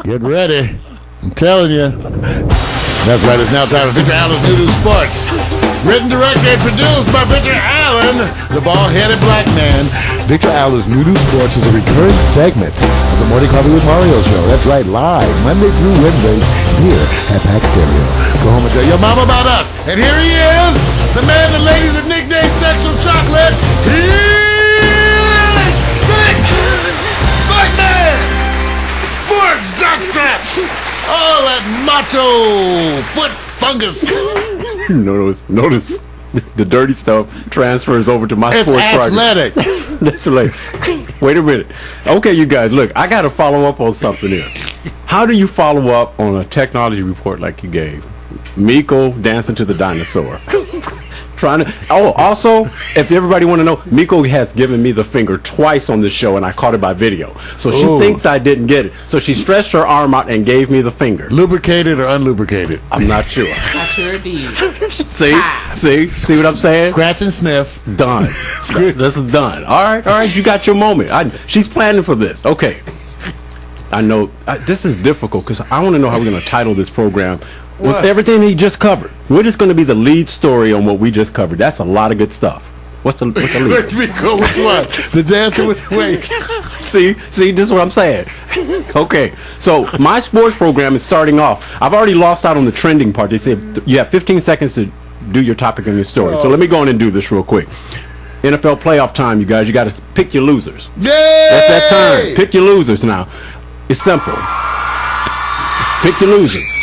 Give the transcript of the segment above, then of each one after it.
Get ready. I'm telling you. That's right. It's now time for Victor Allen's New Sports. Written, directed, and produced by Victor Allen, the bald-headed black man. Victor Allen's New Sports is a recurring segment of the Morning Coffee with Mario show. That's right, live Monday through Wednesdays here at Pax Stereo. Go home and tell your mama about us. And here he is, the man the ladies have nicknamed Sexual Chocolate. He's Vic, Black Man, Sports Jockstraps, all that macho foot fungus. Notice the dirty stuff transfers over to my sports project. Athletics. That's like, wait a minute. Okay, you guys, look, I got to follow up on something here. How do you follow up on a technology report like you gave? Miko dancing to the dinosaur. Also, if everybody want to know, Miko has given me the finger twice on this show, and I caught it by video. So she thinks I didn't get it. So she stretched her arm out and gave me the finger. Lubricated or unlubricated? I'm not sure. I sure did. See what I'm saying? Scratch and sniff. Done. This is done. All right. You got your moment. She's planning for this. Okay. I know this is difficult because I want to know how we're going to title this program. With everything he just covered, what is going to be the lead story on what we just covered? That's a lot of good stuff. What's the lead? Which one? The dancer with wait. See, this is what I'm saying. Okay, so my sports program is starting off. I've already lost out on the trending part. They say you have 15 seconds to do your topic and your story. So let me go on and do this real quick. NFL playoff time, you guys. You got to pick your losers. Yay! That's that time. Pick your losers now. It's simple. Pick your losers.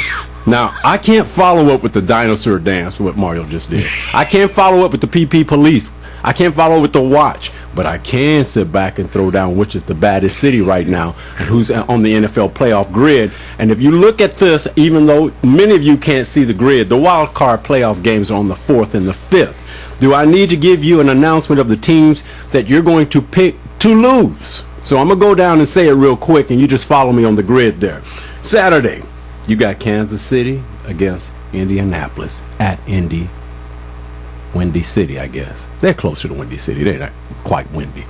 Now, I can't follow up with the dinosaur dance, what Mario just did. I can't follow up with the PP police. I can't follow up with the watch. But I can sit back and throw down which is the baddest city right now and who's on the NFL playoff grid. And if you look at this, even though many of you can't see the grid, the wild card playoff games are on the 4th and the 5th. Do I need to give you an announcement of the teams that you're going to pick to lose? So I'm going to go down and say it real quick, and you just follow me on the grid there. Saturday. You got Kansas City against Indianapolis at Windy City, I guess. They're closer to Windy City. They're not quite windy.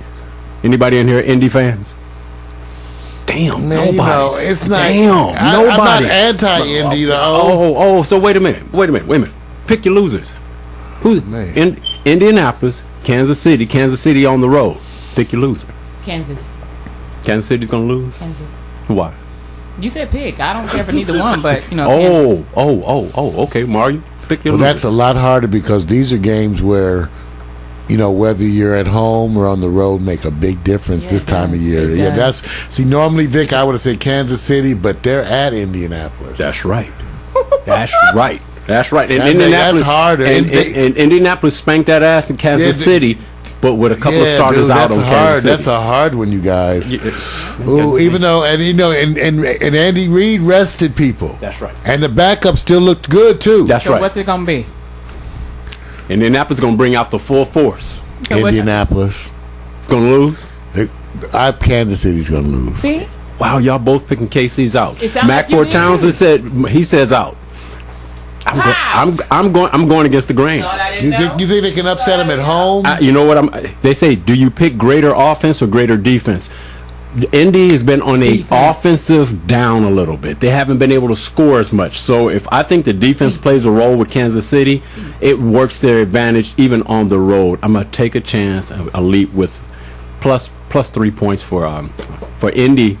Anybody in here Indy fans? Damn, man, nobody. You know, it's not. Damn, nobody. I'm not anti-Indy though. So wait a minute. Pick your losers. Who's Indianapolis, Kansas City on the road. Pick your loser. Kansas City's gonna lose. Kansas. Why? You said pick. I don't care for neither one, but you know. Okay, Mario, pick your. Well, that's a lot harder because these are games where, you know, whether you're at home or on the road make a big difference this time of year. Yeah, normally, Vic, I would have said Kansas City, but they're at Indianapolis. That's right. That's right. And Indianapolis, that's hard. And Indianapolis spanked that ass in Kansas City. But with a couple of starters out on Kansas City. That's a hard one, you guys. Ooh, even though, and Andy Reid rested people. That's right. And the backup still looked good too. That's right. What's it gonna be? Indianapolis gonna bring out the full force. So Indianapolis. It's gonna lose. Kansas City's gonna lose. See? Wow, y'all both picking KC's out. Mac like Townsend says out. I'm going against the grain. You think they can upset them at home? You know what? They say, do you pick greater offense or greater defense? Indy has been on a offensive down a little bit. They haven't been able to score as much. So if I think the defense plays a role with Kansas City, it works their advantage even on the road. I'm gonna take a chance, a leap with plus 3 points for Indy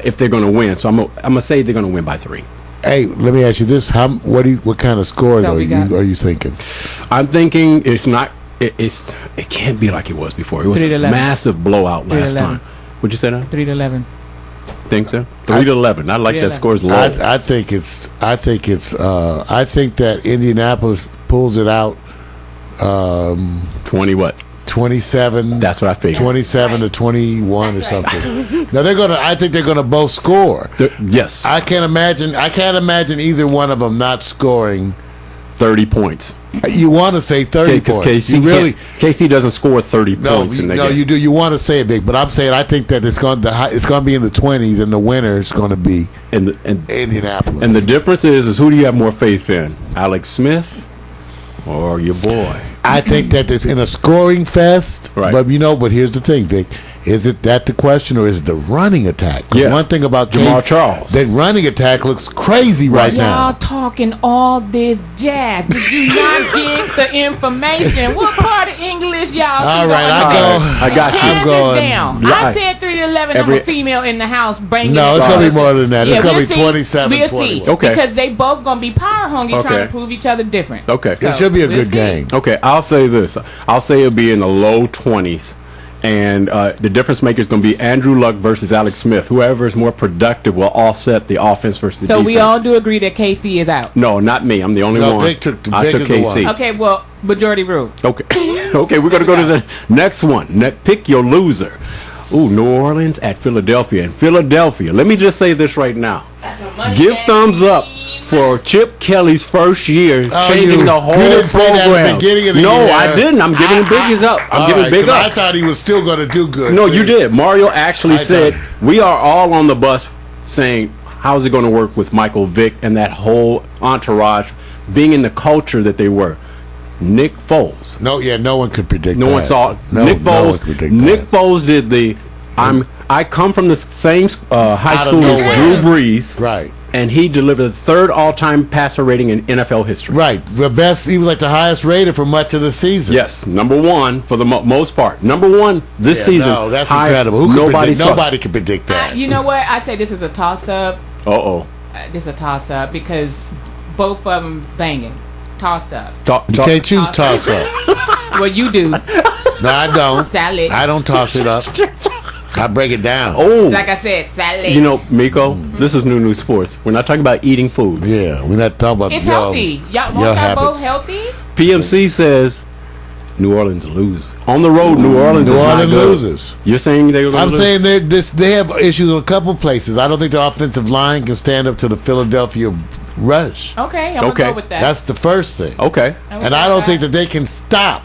if they're gonna win. So I'm gonna say they're gonna win by 3. Hey, let me ask you this: what kind of score are you thinking? I'm thinking it's not. It can't be like it was before. It was a massive blowout last time. What'd you say now? 3-11. Think so? 3-11. I like that score's low. I think that Indianapolis pulls it out. 20 what? 27. That's what I figured. 27 to 21 or something. Now I think they're gonna both score. Yes. I can't imagine either one of them not scoring 30 points. You want to say 30 points. KC doesn't score 30 points in the game. You do. You want to say it big, but I'm saying I think that it's going to be in the 20s, and the winner is going to be Indianapolis. And the difference is who do you have more faith in, Alex Smith or your boy? I think that it's in a scoring fest. Right. But here's the thing, Vic. Is it that the question, or is it the running attack? 'Cause one thing about Jamal Charles, that running attack looks crazy right now. Y'all talking all this jazz. Did you not get the information? What part of English y'all? All right, I got you. I'm going. Down. I said 3 to 11. I'm a female in the house. Bringing no, it's gonna be more than that. Yeah, It's gonna we'll be see. 27, We'll 21. see. Okay. Because they both gonna be power hungry, trying to prove each other different. Okay. It should be a good see. game. Okay, I'll say this. I'll say it'll be in the low 20s. And the difference maker is going to be Andrew Luck versus Alex Smith. Whoever is more productive will offset the offense versus the defense. So we all do agree that KC is out. No, not me. I'm the only No, one. Vic took KC. the one. Okay, well, majority rule. Okay. Okay, we're going to go to the next one. Pick your loser. Ooh, New Orleans at Philadelphia. And Philadelphia, let me just say this right now. Give thumbs up for Chip Kelly's first year changing the whole didn't say program. that at the beginning of the no, year. I didn't. I'm giving him biggies up. I'm giving big 'cause I ups. thought he was still going to do good. No, See? you did. Mario actually I said, thought- we are all on the bus saying, how's it going to work with Michael Vick and that whole entourage being in the culture that they were? Nick Foles. No one could predict that. No one saw it. No, Nick no one Foles. could predict Nick that. Foles did the. I come from the same high Out of school as nowhere. Drew Brees, Right. and he delivered the 3rd all-time passer rating in NFL history. Right. The best, he was like the highest rated for much of the season. Yes, number one for the most part. Number one this season. No, that's high- incredible. Who could predict? saw it. Nobody could predict that. You know what? I say this is a toss-up. Uh-oh. This is a toss-up because both of them banging. Toss-up. You can't choose toss up. Well, you do. No, I don't. Salad. I don't toss it up. I break it down. Oh, Like I said, salad. you know, Miko, this is new sports. We're not talking about eating food. Yeah, we're not talking about it's your- healthy. Y'all your want both habits. healthy? PMC says New Orleans lose. On the road, New Orleans New is not Orleans good. loses. You're saying they're going I'm to lose? saying they have issues in a couple places. I don't think the offensive line can stand up to the Philadelphia rush. Okay, I'm Okay. gonna go with that. That's the first thing. Okay. And I don't think that they can stop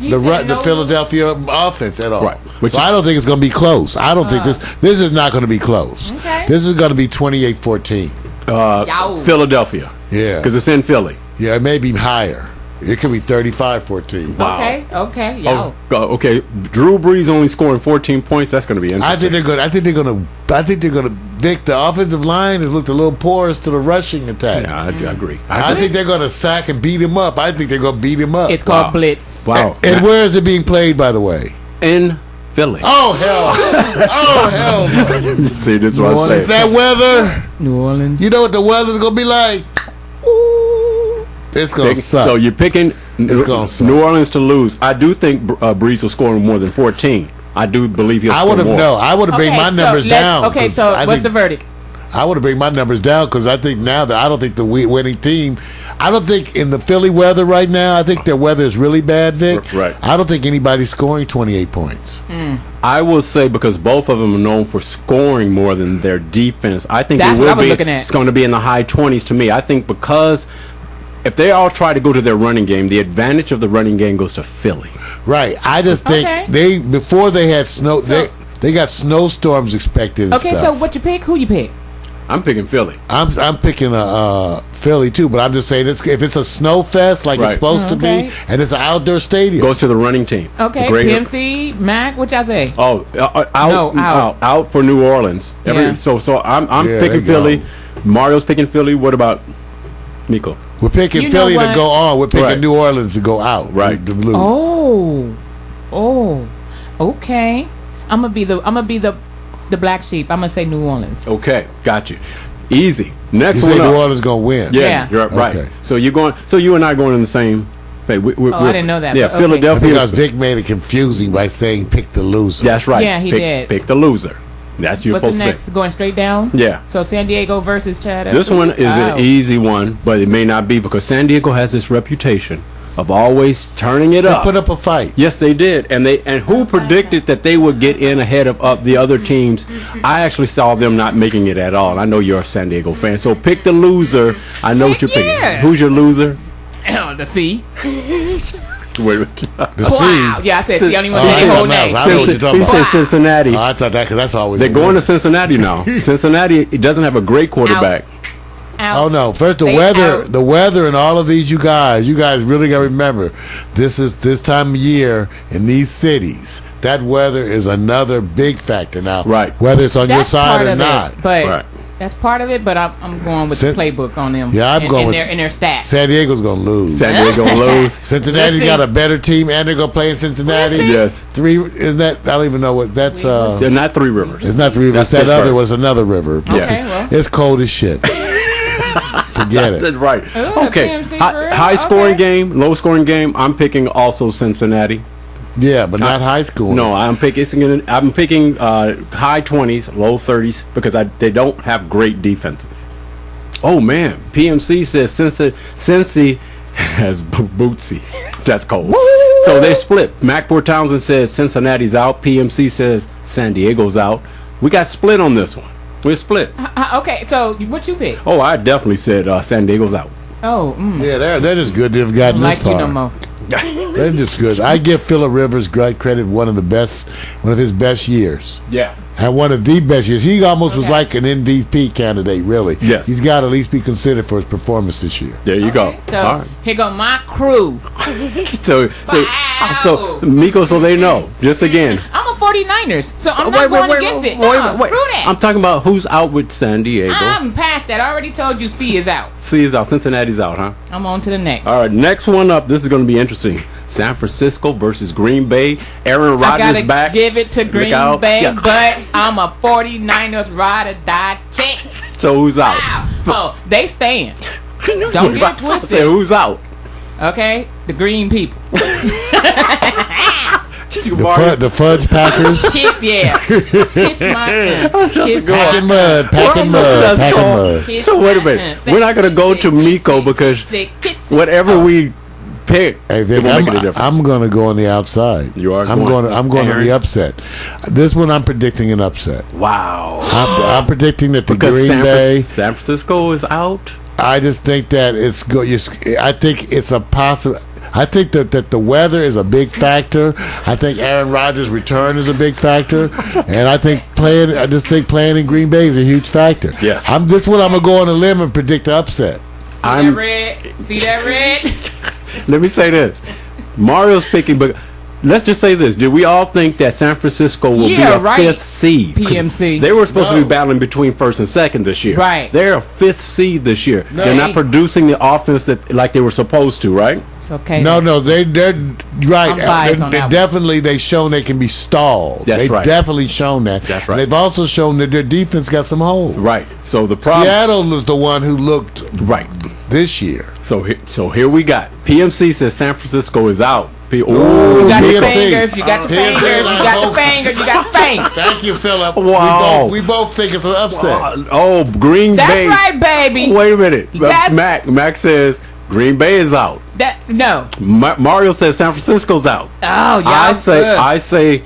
You the said no- Philadelphia offense at all. Right. Which So is- I don't think it's going to be close. I don't think this is not going to be close. Okay. This is going to be 28-14. Yow. Philadelphia. Yeah. Because it's in Philly. Yeah, it may be higher. It could be 35-14. Wow. Okay, yo. Oh, okay. Drew Brees only scoring 14 points. That's going to be interesting. I think they're going to Vic, the offensive line has looked a little porous to the rushing attack. Yeah, I agree. I think they're going to sack and beat him up. I think they're going to beat him up. It's called blitz. Wow. And where is it being played, by the way? In Philly. Oh, hell. Oh, hell. No. See, this is what I'm saying. That weather, New Orleans. you know what the weather's going to be like? It's going to suck. So you're picking It's gonna suck. New Orleans to lose. I do think Brees will score more than 14. I do believe he'll I score would have more. I would have bring my numbers down. Okay, 'cause so I what's think- the verdict? I would have bring my numbers down because I think now that I don't think the winning team. I don't think in the Philly weather right now. I think their weather is really bad, Vic. Right. I don't think anybody's scoring 28 points. I will say because both of them are known for scoring more than their defense. I think That's it what I will was be. looking at. It's going to be in the high 20s to me. I think because if they all try to go to their running game, the advantage of the running game goes to Philly. Right. I just think Okay. before they had snow. They got snowstorms expected. And Okay, so stuff. what you pick? Who you pick? I'm picking Philly. I'm picking a Philly too, but I'm just saying if it's a snow fest like Right. it's supposed to Okay. be, and it's an outdoor stadium. Goes to the running team. Okay, The greater- PMC, Mac, what y'all say? Oh, out for New Orleans. Yeah. So I'm Yeah, picking they go. Philly. Mario's picking Philly. What about Miko? We're picking You know Philly to what? go on. We're picking Right. New Orleans to go out. Right. To lose. Oh, okay. I'm gonna be the black sheep. I'm gonna say New Orleans. Okay, got you. Easy. Next You one say up. New Orleans gonna win? Yeah, Yeah. you're right. Okay. So you're going. So you and I going in the same. Hey, I didn't know that, Yeah, but okay. Philadelphia. Because Dick made it confusing by saying pick the loser. That's right. Yeah, he did. Pick the loser. That's your What's the supposed to next? pick. Going straight down? Yeah. So San Diego versus Chad. This one is an easy one, but it may not be because San Diego has this reputation of always turning it They up. put up a fight. Yes, they did, and who predicted that they would get in ahead of the other teams? I actually saw them not making it at all. And I know you're a San Diego fan, so pick the loser. I know what you're Yeah. picking. Who's your loser? The C. Wait, The Wow. Yeah, I said the only one Oh, that I the said whole something else. name. I know what you're talking He about. said Cincinnati. Oh, I thought that because that's always They're going to Cincinnati now. Cincinnati it doesn't have a great quarterback. out. Oh no! First, They out. the weather, and all of these. You guys really gotta remember, this is this time of year in these cities. That weather is another big factor now. Right. Whether it's on your That's side part or of not. it, but Right. that's part of it. But I'm going with the playbook on them. Yeah, I'm going with their stats. San Diego's gonna lose. San Diego gonna lose. Cincinnati's We'll got see. a better team, and they're gonna play in Cincinnati. We'll see. Yes. Three isn't that? I don't even know what that's. They're not Three Rivers. It's not the river. It's That's that other Pittsburgh. was another river. Okay, well. It's cold as shit. Forget it. That's right. Ooh, Okay. PMC High, for real? high scoring Okay. game, low scoring game. I'm picking also Cincinnati. Yeah, but not high school. No, I'm picking high 20s, low 30s because they don't have great defenses. Oh man, PMC says Cincy has Bootsy. That's cold. So they split. MacPort Townsend says Cincinnati's out. PMC says San Diego's out. We got split on this one. We're split. Okay, so what you pick? Oh, I definitely said San Diego's out. Oh, Yeah, they're just good. They've gotten like this you far. no more. They're just good. I give Phillip Rivers great credit. One of his best years. Yeah. And one of the best years. He almost was Okay. like an MVP candidate, really. Yes. He's got to at least be considered for his performance this year. There you Okay, go. So All right. here go my crew. So Miko, so they know. Just again. I'm a 49ers, so I'm not going against it. No, screw that. I'm talking about who's out with San Diego. I'm past that. I already told you C is out. C is out. Cincinnati's out, huh? I'm on to the next. All right, next one up. This is going to be interesting. San Francisco versus Green Bay. Aaron I Rodgers gotta back. give it to Look Green out. Bay, Yeah. but I'm a 49ers ride or die chick. So who's out? Wow. Oh, they stand. Don't get it I said twisted. who's out? Okay, the green people. The Fudge Packers. Chip, yeah. Kiss my kiss Packing my mud. Packing mud. That's Packing cool. mud. kiss So wait a my minute. We're not going to go to Miko because whatever we pick, Hey, it Vic, will make a difference. I'm going to go on the outside. You are I'm going. I'm going to Aaron? the upset. This one, I'm predicting an upset. Wow. I'm predicting that the Because Green Bay. San Francisco is out. I just think that it's go. I think it's a possible. I think that the weather is a big factor. I think Aaron Rodgers' return is a big factor, and I just think playing in Green Bay is a huge factor. Yes. This one I'm gonna go on a limb and predict the upset. See that red? Let me say this. Mario's picking, but let's just say this. Do we all think that San Francisco will be a fifth seed? 'Cause PMC. They were supposed to No. be battling between first and second this year. Right. They're a fifth seed this year. They're not producing the offense that like they were supposed to, right? Okay. No, they're right. I'm biased on that one. Definitely, they've shown they can be stalled. That's They've right. definitely shown that. That's right. And they've also shown that their defense got some holes. Right. So the problem. Seattle was the one who looked Right. this year. So here we got. PMC says San Francisco is out. You got the PMC. fingers. You got the PMC, fingers. You got the vote. fingers. You got the fingers. Thank you, Philip. Wow. We both think it's an upset. Oh, Green That's Bay. right, baby. Wait a minute. That's- Mac says Green Bay is out. No. Mario says San Francisco's out. Oh, y'all I good. say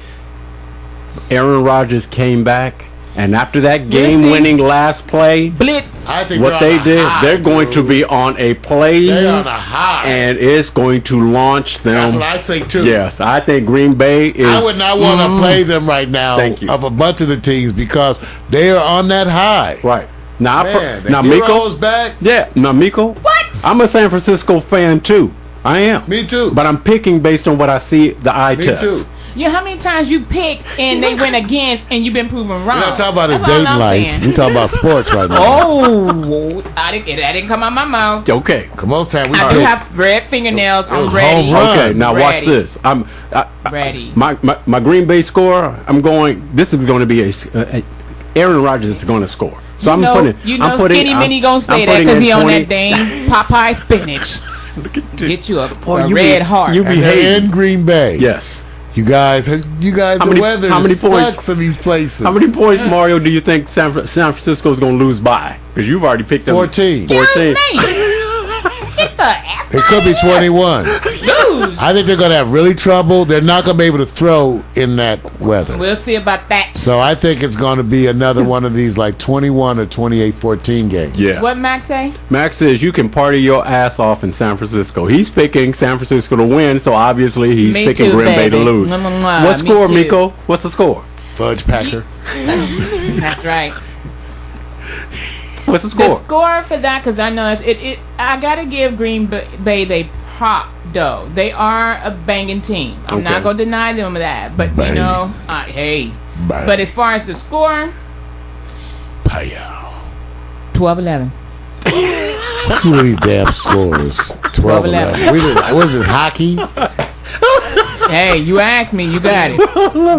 Aaron Rodgers came back, and after that game-winning last play, Blitz. I think what they're they on a did, high, they're going to dude. be on a play, They're on a high. and it's going to launch That's them. what I say too. Yes, I think Green Bay is. I would not want to play them right now. Thank you. Of a bunch of the teams because they are on that high. Right now. Man, Now, the Miko. hero's back. Yeah, now Miko. What? I'm a San Francisco fan too. I am. Me too. But I'm picking based on what I see the eye Me test. too. You know how many times you pick and they went against and you've been proven wrong? We're not talking about his That's all dating I'm life. saying. We talking about sports right now. Oh, that didn't come out my mouth. Okay. Most time we I do pick. have red fingernails. was I'm ready. home run. Okay, now watch Ready. this. Ready. My Green Bay score. I'm going. This is going to be a Aaron Rodgers is going to score. So I'm putting. I'm putting. Skinny Minnie gonna say I'm that putting because in he on 20 that dang Popeye spinach. Get you a you red be- heart. you be- And they're hating. in Green Bay. Yes. You guys, the many- weather how many points- sucks in these places. How many points, Mario, do you think San Francisco is going to lose by? Because you've already picked them. 14. 14. Get the F It could be 21. lose. I think they're going to have really trouble. They're not going to be able to throw in that weather. We'll see about that. So I think it's going to be another one of these like 21 or 28-14 games. Yeah. What Max say? Max says you can party your ass off in San Francisco. He's picking San Francisco to win, so obviously he's Me picking too, Green Bay to baby. lose. Mwah, mwah, mwah. What Me score, too. Miko? What's the score? Fudge Packer. That's right. What's the score? The score for that, because I know I gotta give Green Bay they prop though. They are a banging team. I'm not gonna deny them that, but Bang. you know, hey. Bang. But as far as the score, 12-11. What's with these damn scores? 12-11. Was it hockey? Hey, you asked me, you got it.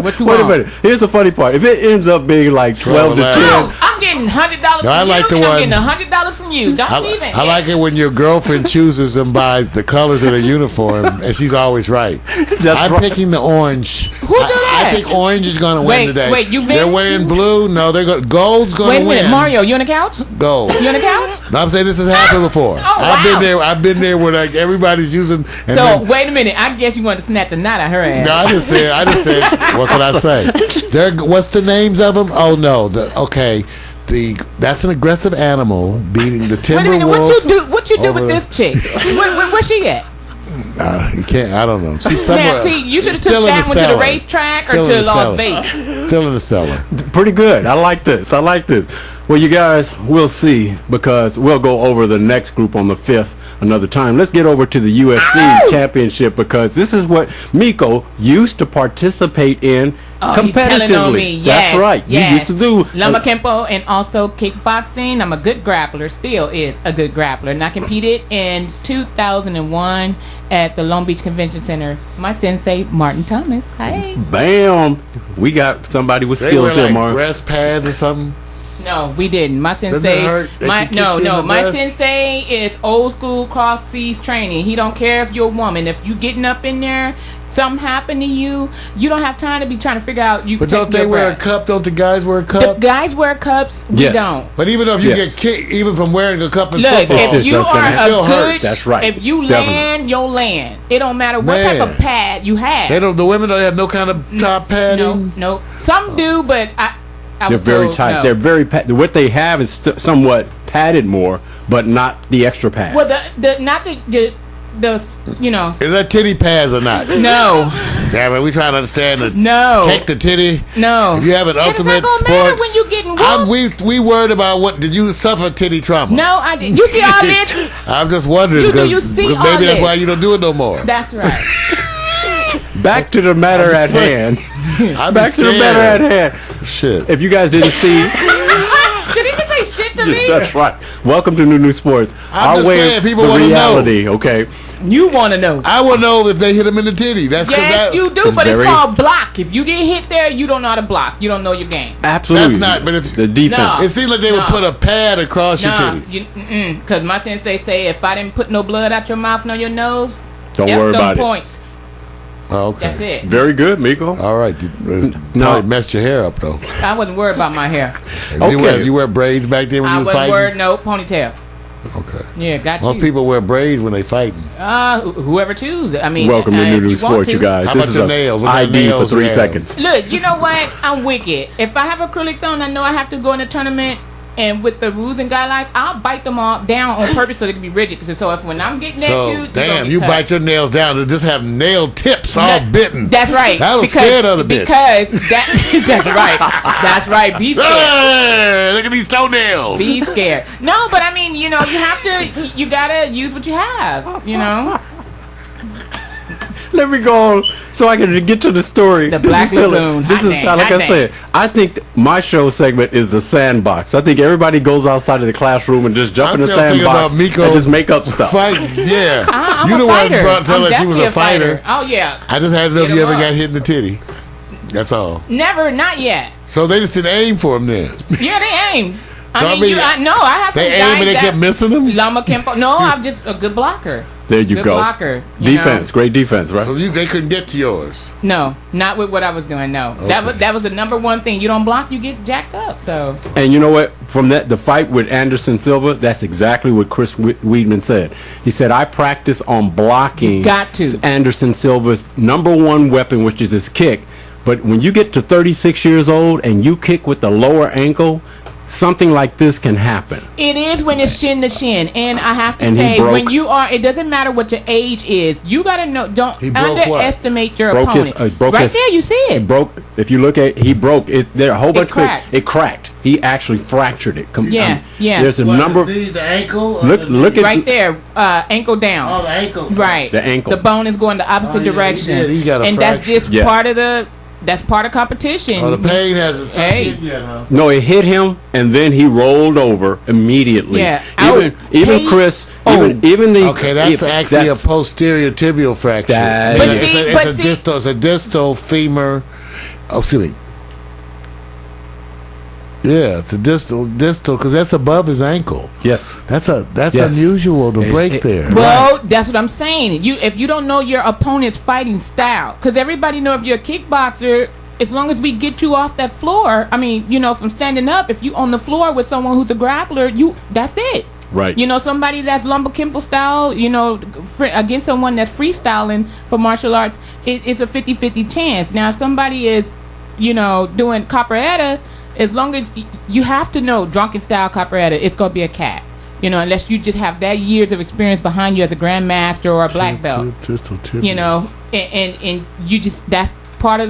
What you Wait want? a minute. Here's the funny part. If it ends up being like 12 to 10, No, I'm getting $100 from I like you, the and one- I'm getting $100 from you. Don't even. I like it when your girlfriend chooses and buys the colors of the uniform, and she's always right. I'm picking the orange. Who do that? I think orange is going to win today. Wait, you They're been- wearing blue. No, they're going. Gold's going Wait to a win. minute, Mario, you on the couch? Gold. You on the couch? No, I'm saying this has happened before. Oh, wow. I've been there where like everybody's using. And So then, wait a minute. I guess you want to snatch a knot at her ass. no, I just said. What can I say? What's the names of them? Oh no. That's an aggressive animal beating the timber Wait a minute. wolf. What you do over with the- this chick? Where's she at? You can't. I don't know. She's somewhere. Man, see, you should have Still took in that the one to the cellar. racetrack Still or in to the Las cellar. Vegas. Still in the cellar. pretty good. I like this. Well, you guys, we'll see, because we'll go over the next group on the 5th another time. Let's get over to the UFC championship, because this is what Miko used to participate in competitively. Telling on me. That's right. Yes. You used to do Lama Kempo and also kickboxing. I'm a good grappler. Still is a good grappler. And I competed in 2001 at the Long Beach Convention Center. My sensei, Martin Thomas. Hey. Bam! We got somebody with They skills wear here, like Mark. breast pads or something. No, we didn't. My Doesn't it sensei, hurt? They my can kick you in the my breast? sensei is old school cross seas training. He don't care if you're a woman. If you getting up in there, something happened to you, you don't have time to be trying to figure out. You But can don't take they your wear a breath. cup? Don't the guys wear a The cup? guys wear cups. We Yes. don't. But even if you Yes. get kicked, even from wearing a cup in Look, football, if you That's gonna are still a hurt. good, That's right. If you Definitely. land, you'll land. It don't matter what Man. type of pad you have. they don't. The women don't have no kind of top padding. No. Some do, but I They're was very told tight. no. They're very what they have is somewhat padded more, but not the extra pad. Well, the not the you know. Is that titty pads or not? No. Damn it, we trying to understand the No. take the titty. No. If you have an And ultimate it's not gonna matter sports, when you getting whooped. we worried about what did you suffer titty trauma? No, I didn't. You see all this? I'm just wondering You do, because you see because all maybe that's this. why you don't do it no more. That's right. Back to the matter at hand. I'm Back to the matter at hand. Shit. If you guys didn't see, Did he just say shit to me? that's right. Welcome to New Sports. I'm just saying, people the wanna know. reality. Okay. You want to know? I will know if they hit him in the titty. That's because Yes, you do, It's but it's very- called block. If you get hit there, you don't know how to block. You don't know your game. Absolutely. That's not- but if- the defense. it seems like they would No. put a pad across your Nah, titties. because my sensei say if I didn't put no blood out your mouth and on your nose, Don't F worry them about it. points. Oh, okay. That's it. Very good, Miko. All right. Probably messed your hair up though. I wasn't worried about my hair. Okay. You wear braids back then when I you was wasn't fighting. worried. No ponytail. Okay. Yeah, got Most you. people wear braids when they fighting. Whoever chooses. I mean, Welcome to if New you want Sports, to. you guys. How this about is your a nails? What kind of ID for nails 3 you have? seconds. Look, you know what? I'm wicked. If I have acrylics on, I know I have to go in a tournament, and with the rules and guidelines, I'll bite them all down on purpose so they can be rigid. So if when I'm getting at you, So you're gonna damn, be you cut. bite your nails down to just have nail tips all No, bitten. That's right. That'll scare the other bitch. Because that's right. That's right. Be scared. Hey, look at these toenails. Be scared. No, but I mean, you know, you have to. You gotta use what you have. You know. Let me go on so I can get to the story. The This Black is really- Lagoon. This Hot is dang, like hot I dang. said. I think my show segment is the sandbox. I think everybody goes outside of the classroom and just jump I'm in the still thinking sandbox about Miko and just make up stuff. Fight, yeah. I'm you a the one fighter. brought tell I'm her she was definitely a fighter. Oh yeah. I just had to know if Get you 'em ever up. got hit in the titty. That's all. Never. Not yet. So they just didn't aim for him then. Yeah, they aim. So, I mean, I have they some aim guys and they that kept missing them. Lama Kempo. No, I'm just a good blocker. There you Good go. blocker. You Defense, great defense, right? So they couldn't get to yours. No, not with what I was doing. No, that was the number one thing. You don't block, you get jacked up. So And you know what? From the fight with Anderson Silva, that's exactly what Chris Weidman said. He said, I practice on blocking You got to. Anderson Silva's number one weapon, which is his kick. But when you get to 36 years old and you kick with the lower ankle, something like this can happen. it is when it's shin to shin, and I have to And he say, broke- when you are, it doesn't matter what your age is. You gotta know. Don't He broke what? underestimate your Broke his- opponent. broke right his- there, you see It it. broke. If you look at, he broke. There a whole bunch cracked. of it cracked. He actually fractured it. Yeah. There's a number of the ankle. look at right there, ankle down. Oh, the ankle. Right. The ankle. The bone is going the opposite direction. He got a and fracture. that's just Yes. part of the. That's part of competition. Oh, the pain hasn't sunk Hey. in yet, huh? No, it hit him, and then he rolled over immediately. Yeah. Even Chris, even the Okay, that's actually a posterior tibial fracture. That- But it's see- a but see- distal. It's a distal femur. Oh, excuse me. Yeah, it's a distal because that's above his ankle. yes. That's Yes. unusual to break there. Well, that's what I'm saying. If you don't know your opponent's fighting style, because everybody know if you're a kickboxer, as long as we get you off that floor, I mean, from standing up, if you on the floor with someone who's a grappler, that's it. Right. Somebody that's lumber Kimble style, against someone that's freestyling for martial arts, it's a 50-50 chance. Now, if somebody is, doing capoeira, as long as you have to know drunken style capoeira, it's going to be a cat. Unless you just have that years of experience behind you as a grandmaster or a black belt. And you just, that's part of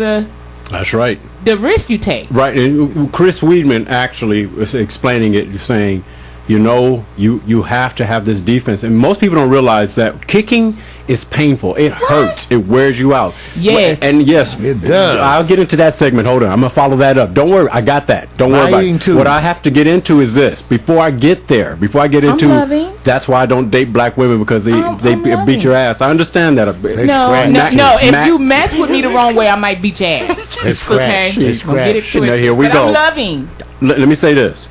That's right. the risk you take. Right. And Chris Weidman actually was explaining it, saying, you have to have this defense. And most people don't realize that kicking is painful. It hurts. It wears you out. Yes. And yes, It does. I'll get into that segment. Hold on. I'm going to follow that up. Don't worry. I got that. Don't worry about it. too. What I have to get into is this. Before I get into loving. that's why I don't date black women, because they I'm beat loving. your ass. I understand that. No. Mac- If you mess with me the wrong way, I might beat your ass. It's scratch. Okay? It's Don't get it scratch. twisted. Here we But go. I'm loving. Let me say this.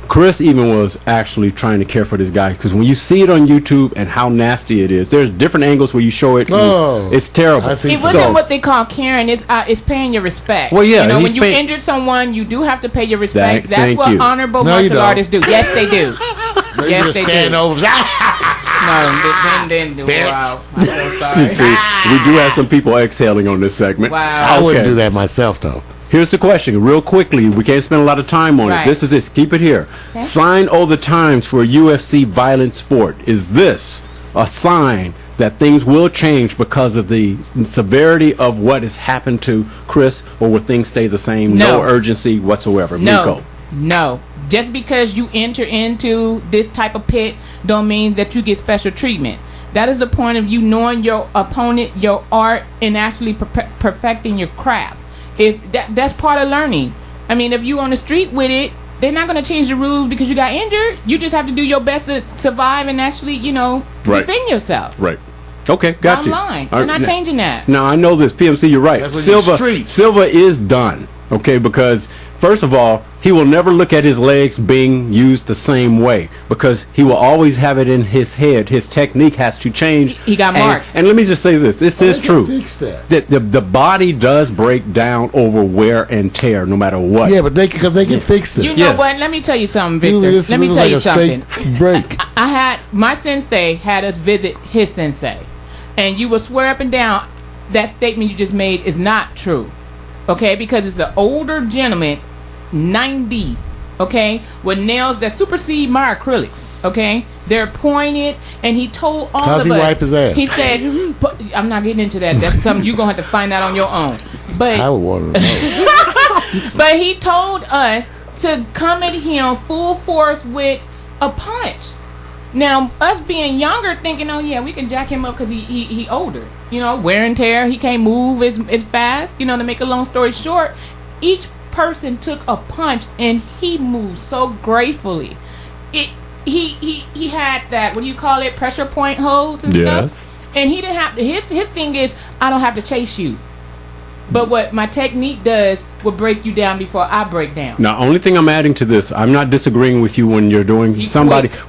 Chris even was actually trying to care for this guy, because when you see it on YouTube and how nasty it is, there's different angles where you show it. Oh, it's terrible. I see. It wasn't what they call caring. It's paying your respect. Well, yeah, when he's you paying- injured someone, you do have to pay your respect. That's thank what you. honorable No, you martial don't. artists do. Yes, they do. You Yes, just they stand do. over. No, then do. Bitch. Wow. I'm so sorry. See, we do have some people exhaling on this segment. Wow. I wouldn't Okay. do that myself, though. Here's the question, real quickly. We can't spend a lot of time on Right. it. This is it. Keep it here. Okay. Sign o' the times for a UFC violent sport. Is this a sign that things will change because of the severity of what has happened to Chris, or will things stay the same? No. No urgency whatsoever. Miko. No. Just because you enter into this type of pit don't mean that you get special treatment. That is the point of you knowing your opponent, your art, and actually perfecting your craft. If that's part of learning. I mean, if you on the street with it, they're not going to change the rules because you got injured. You just have to do your best to survive and actually, Right. defend yourself. Right. Okay, got you. Online. All We're right, not changing that. Now, I know this. PMC, you're right. That's when you're street. Silva is done. Okay, because first of all, he will never look at his legs being used the same way, because he will always have it in his head. His technique has to change. He got marked. And let me just say this. This is They can true. fix that. The body does break down over wear and tear no matter what. Yeah, but because they can fix it. You know Yes. what? Let me tell you something, Usually Victor. this Let me is tell like you a straight something. break. My sensei had us visit his sensei, and you will swear up and down that statement you just made is not true, okay? Because it's an older gentleman, 90, okay, with nails that supersede my acrylics, okay? They're pointed, and he told all Cause of he us. wipe his ass. He said, "I'm not getting into that. That's something you're gonna have to find out on your own." But I would want to know. but he told us to come at him full force with a punch. Now, us being younger, thinking, oh yeah, we can jack him up because he older. Wear and tear. He can't move as fast. To make a long story short, each person took a punch and he moved so gracefully. He had that, what do you call it, pressure point holds and Yes. stuff. And he didn't have to, his thing is, I don't have to chase you. But what my technique does will break you down before I break down. Now, only thing I'm adding to this, I'm not disagreeing with you when you're doing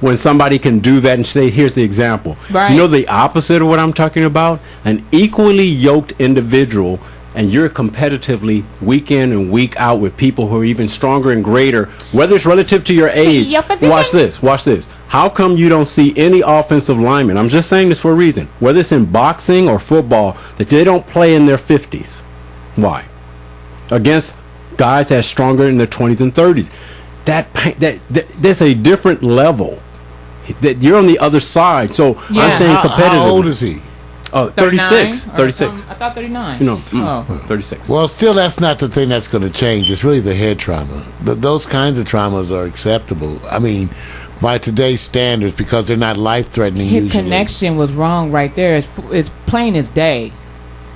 when somebody can do that and say, here's the example. Right. You know the opposite of what I'm talking about? An equally yoked individual, and you're competitively week in and week out with people who are even stronger and greater, whether it's relative to your age. Your position. Watch this. How come you don't see any offensive linemen? I'm just saying this for a reason. Whether it's in boxing or football, that they don't play in their 50s. Why? Against guys that's stronger in their 20s and 30s. That's a different level. That you're on the other side. So Yeah. I'm saying competitive. How old is he? 36. 39 or 36. I thought 39. 36. Well, still, that's not the thing that's going to change. It's really the head trauma. Those kinds of traumas are acceptable. I mean, by today's standards, because they're not life-threatening. His usually. connection was wrong right there. It's plain as day.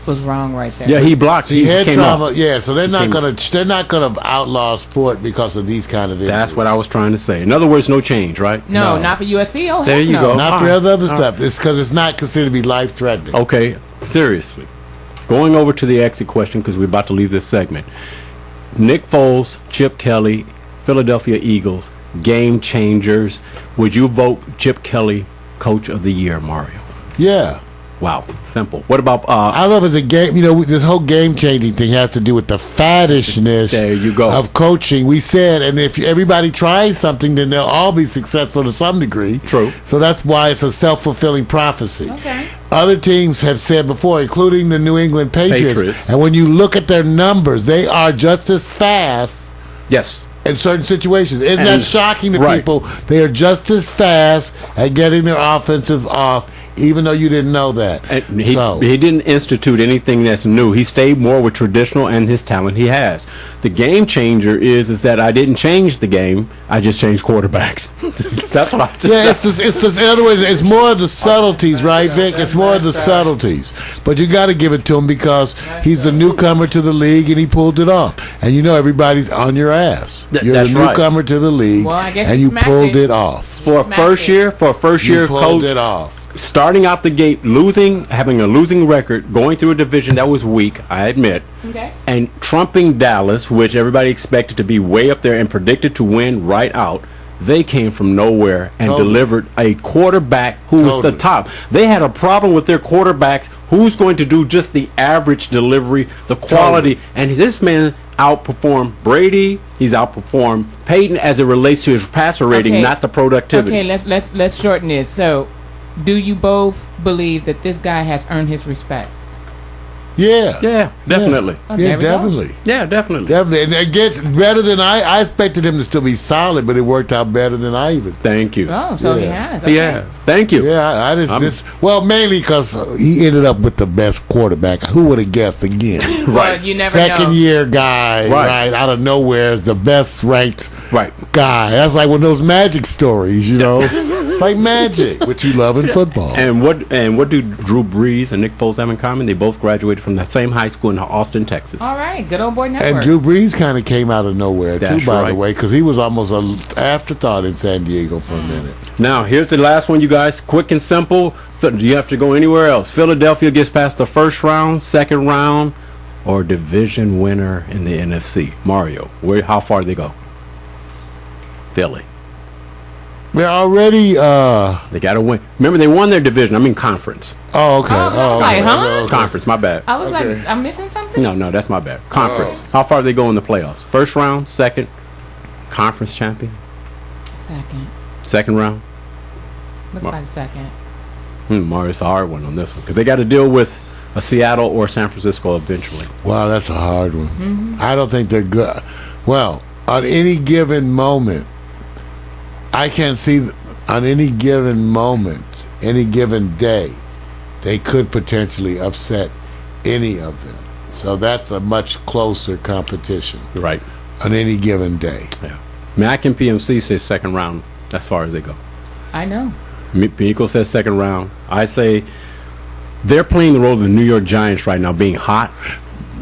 Was wrong right there. Yeah, he blocked. See, head came trauma. up. Yeah, so they're not gonna outlaw sport because of these kind of injuries. That's what I was trying to say. In other words, no change, right? No, No. not for USC. Oh, There heck you no. go. Not for All right. other stuff. It's because it's not considered to be life-threatening. Okay, seriously. Going over to the exit question because we're about to leave this segment. Nick Foles, Chip Kelly, Philadelphia Eagles, game changers. Would you vote Chip Kelly Coach of the Year, Mario? Yeah. Wow, simple. What about I don't know if it's a game. This whole game-changing thing has to do with the faddishness There you go. of coaching. We said, and if everybody tries something, then they'll all be successful to some degree. True. So that's why it's a self-fulfilling prophecy. Okay. Other teams have said before, including the New England Patriots, and when you look at their numbers, they are just as fast yes? in certain situations. Isn't that And- shocking to right. people? They are just as fast at getting their offensive off, even though you didn't know that. And he didn't institute anything that's new. He stayed more with traditional and his talent he has. The game changer is that I didn't change the game. I just changed quarterbacks. That's what I did. Yeah, it's just, in other words, it's more of the subtleties, right, Vic? It's more of the subtleties. But you got to give it to him because he's a newcomer to the league and he pulled it off. And everybody's on your ass. You're that's the right. newcomer to the league, Well, I guess and he you smacked pulled it. it off. For a first year You pulled coach, it off. starting out the gate, having a losing record, going through a division that was weak, I admit, Okay. and trumping Dallas, which everybody expected to be way up there and predicted to win right out. They came from nowhere and Totally. delivered a quarterback who was the Totally. top. They had a problem with their quarterbacks. Who's going to do just the average delivery, the quality? And this man outperformed Brady. He's outperformed Peyton as it relates to his passer rating, Okay. not the productivity. Okay, let's shorten this. So, do you both believe that this guy has earned his respect? Yeah. Yeah, definitely. Oh, Yeah, there we go. definitely. Yeah, definitely. Definitely. And it gets better than I expected him to still be solid, but it worked out better than I even. Thank you. Oh, so he Yeah. has. Okay. Yeah, thank you. Yeah, I just mainly because he ended up with the best quarterback. Who would have guessed again? Well, you never Second know. year guy, Right. right, out of nowhere is the best ranked Right. guy. That's like one of those magic stories, It's like magic, which you love in football. And what do Drew Brees and Nick Foles have in common? They both graduated from that same high school in Austin, Texas. All right, good old boy network. And Drew Brees kind of came out of nowhere, That's too, by the right. way, because he was almost an afterthought in San Diego for a minute. Now, here's the last one, you guys. Quick and simple. Do you have to go anywhere else? Philadelphia gets past the first round, second round, or division winner in the NFC? Mario, how far do they go? Philly. They're already, They got to win. Remember, they won their division. I mean, conference. oh, okay. Oh, I was like, okay. huh? Okay. Conference, my bad. I was Okay. like, I'm missing something. No, that's my bad. Conference. How far do they go in the playoffs? First round, second, conference champion, second round. Look like second. Mario's a hard one on this one because they got to deal with a Seattle or San Francisco eventually. Wow, that's a hard one. I don't think they're good. Well, on any given moment, I can see on any given moment, any given day, they could potentially upset any of them. So that's a much closer competition Right. on any given day. Yeah. Mac and PMC says second round as far as they go. I know. Pico says second round. I say they're playing the role of the New York Giants right now, being hot.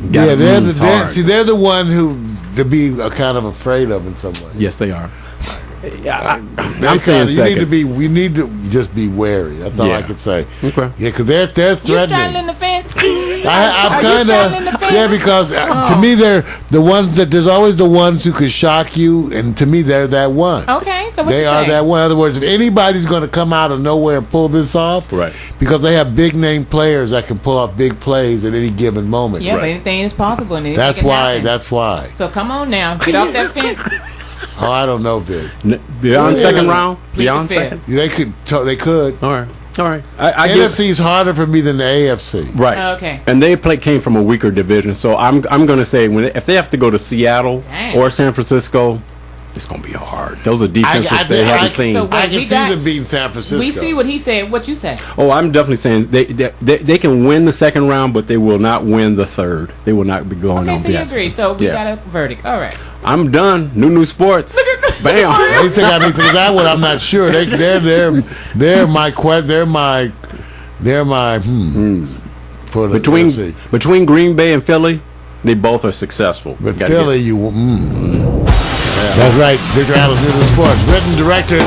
Yeah, It's hard. they're the one who to be kind of afraid of in some way. Yes, they are. I'm saying second. We need to just be wary. That's all I Yeah. can say. Okay. Yeah, because they're You threatening. straddling the fence? I'm Are you kind straddling the of fence? because to me they're the ones that there's always the ones who could shock you, and to me they're that one. Okay, so what They you are say? that one. In other words, if anybody's going to come out of nowhere and pull this off, Right. Because they have big name players that can pull off big plays at any given moment. Yeah, but Right. anything is possible. And anything That's can why. happen. That's why. So come on now, get off that fence. Oh, I don't know, Vic. Beyond Yeah. second round? Plead Beyond the fifth. second? They could. They could. All right. All right. I give NFC is harder for me than the AFC. right. Okay. And came from a weaker division, so I'm going to say if they have to go to Seattle Dang. or San Francisco, It's going to be hard. Those are defenses they haven't seen. So I can see them beating San Francisco. We see what he said. What you say? Oh, I'm definitely saying they can win the second round, but they will not win the third. They will not be going on. Okay, so you agree. So we got a verdict. All right. I'm done. New sports. Bam. They think I mean, for that one, I'm not sure. They're my for the between Green Bay and Philly, they both are successful. But Philly, That's right. Victor Allen's New to Sports, written, directed,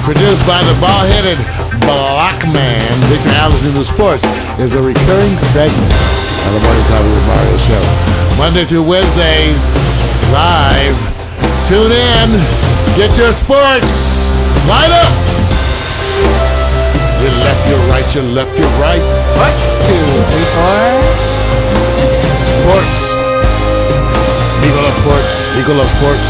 produced by the ball-headed black man. Victor Allen's New to Sports is a recurring segment on the Morning Coffee with Mario show, Monday through Wednesdays, live. Tune in, get your sports, line up. Your left, your right, your left, your right. 1, 2, 3, 4. Sports. Eagle of Sports. Eagle of Sports.